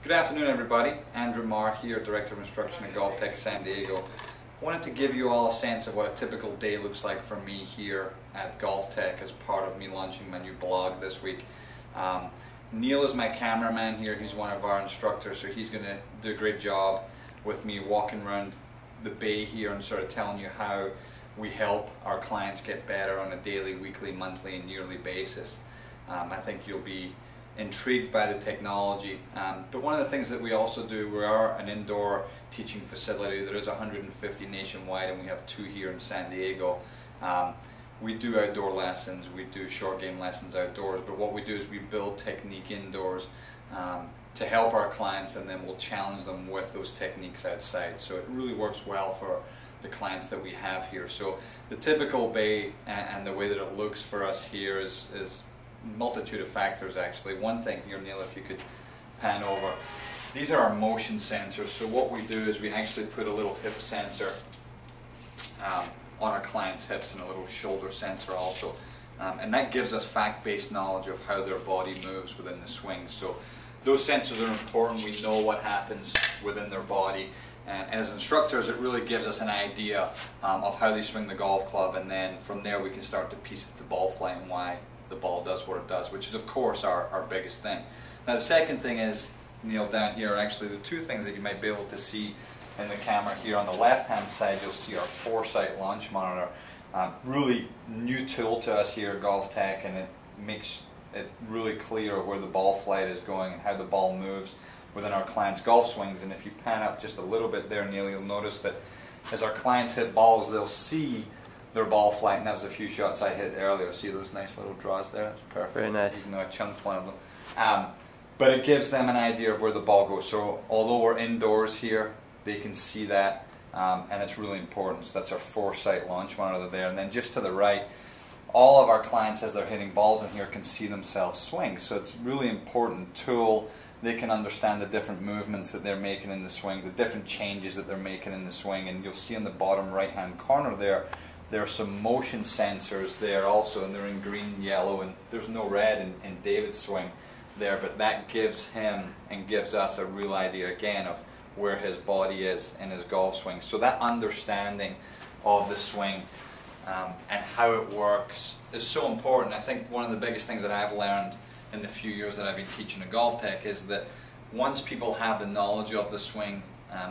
Good afternoon, everybody. Andrew Marr here, Director of Instruction at GolfTEC San Diego. Wanted to give you all a sense of what a typical day looks like for me here at GolfTEC as part of me launching my new blog this week. Neil is my cameraman here. He's one of our instructors, so he's going to do a great job with me walking around the bay here and sort of telling you how we help our clients get better on a daily, weekly, monthly and yearly basis. I think you'll be intrigued by the technology, but one of the things that we also do, we are an indoor teaching facility. There is 150 nationwide and we have 2 here in San Diego. We do outdoor lessons, we do short game lessons outdoors, but what we do is we build technique indoors to help our clients, and then we'll challenge them with those techniques outside. So it really works well for the clients that we have here. So the typical bay and the way that it looks for us here is multitude of factors actually. One thing here, Neil, if you could pan over, these are our motion sensors. So what we do is we actually put a little hip sensor on our client's hips and a little shoulder sensor also, and that gives us fact-based knowledge of how their body moves within the swing. So those sensors are important. We know what happens within their body, and as instructors it really gives us an idea of how they swing the golf club, and then from there we can start to piece the ball flight and why the ball does what it does, which is of course our biggest thing. Now the second thing is, Neil, down here are actually the 2 things that you might be able to see in the camera here. On the left hand side you'll see our Foresight launch monitor. Really new tool to us here at GolfTEC, and it makes it really clear where the ball flight is going and how the ball moves within our clients' golf swings. And if you pan up just a little bit there, Neil, you'll notice that as our clients hit balls, they'll see their ball flight, and that was a few shots I hit earlier. See those nice little draws there? That's perfect. Very nice. Even though I chunked one of them. But it gives them an idea of where the ball goes. So although we're indoors here, they can see that, and it's really important. So that's our Foresight launch monitor there. And then just to the right, all of our clients, as they're hitting balls in here, can see themselves swing. So it's a really important tool. They can understand the different movements that they're making in the swing, the different changes that they're making in the swing. And you'll see in the bottom right hand corner there are some motion sensors there also, and they're in green, yellow, and there's no red in David's swing there, but that gives him and gives us a real idea again of where his body is in his golf swing. So that understanding of the swing and how it works is so important. I think one of the biggest things that I've learned in the few years that I've been teaching at GolfTEC is that once people have the knowledge of the swing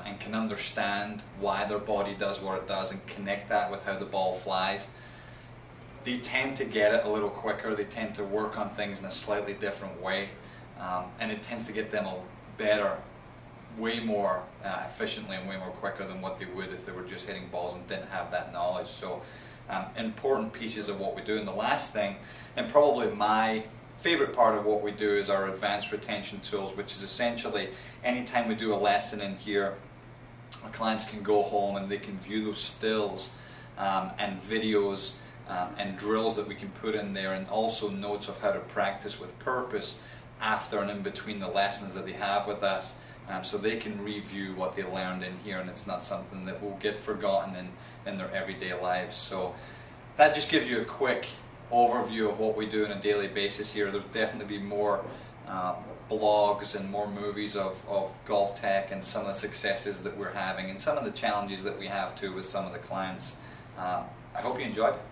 and can understand why their body does what it does and connect that with how the ball flies, they tend to get it a little quicker. They tend to work on things in a slightly different way, and it tends to get them a better, way more efficiently and way more quicker than what they would if they were just hitting balls and didn't have that knowledge. So important pieces of what we do. And the last thing, and probably my favorite part of what we do, is our advanced retention tools, which is essentially anytime we do a lesson in here, our clients can go home and they can view those stills and videos and drills that we can put in there, and also notes of how to practice with purpose after and in between the lessons that they have with us, so they can review what they learned in here, and it's not something that will get forgotten in their everyday lives. So that just gives you a quick overview of what we do on a daily basis here. There's definitely be more blogs and more movies of GolfTEC and some of the successes that we're having and some of the challenges that we have too with some of the clients. I hope you enjoyed it.